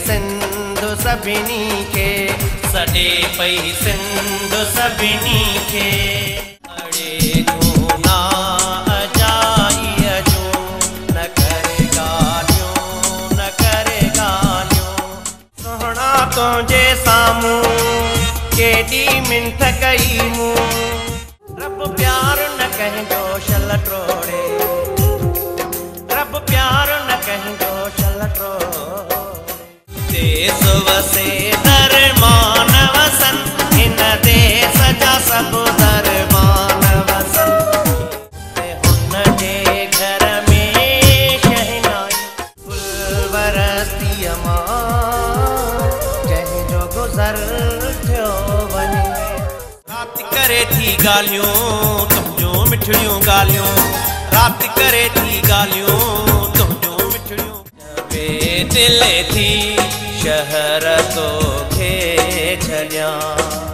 सिंध सभिनी खे, सॾे पई सिंध सभिनी खे। अड़े जूं ना अजाई जूं न करे ॻाल्हियूं, न करे ॻाल्हियूं। सोहणा तुंहिंजे साम्हूं केॾी मिंथ कई मूं, रब प्यार न कंहिंजो शल ट्रोड़े, रब प्यार न कंहिंजो शल ट्रोड़े। देस वसे दरमान वसन, हिन देस जा सभु दरमान वसन। हुन जे घर में शहनाई फुल वरस्तीअ मां कंहिंजो गुज़र थियो वञे। रात करे थी ॻाल्हियूं तुंहिंजूं मिठड़ियूं ॻाल्हियूं, रात करे थी ॻाल्हियूं तुंहिंजूं मिठड़ियूं। दिल थी शहर तोखे छॾियां।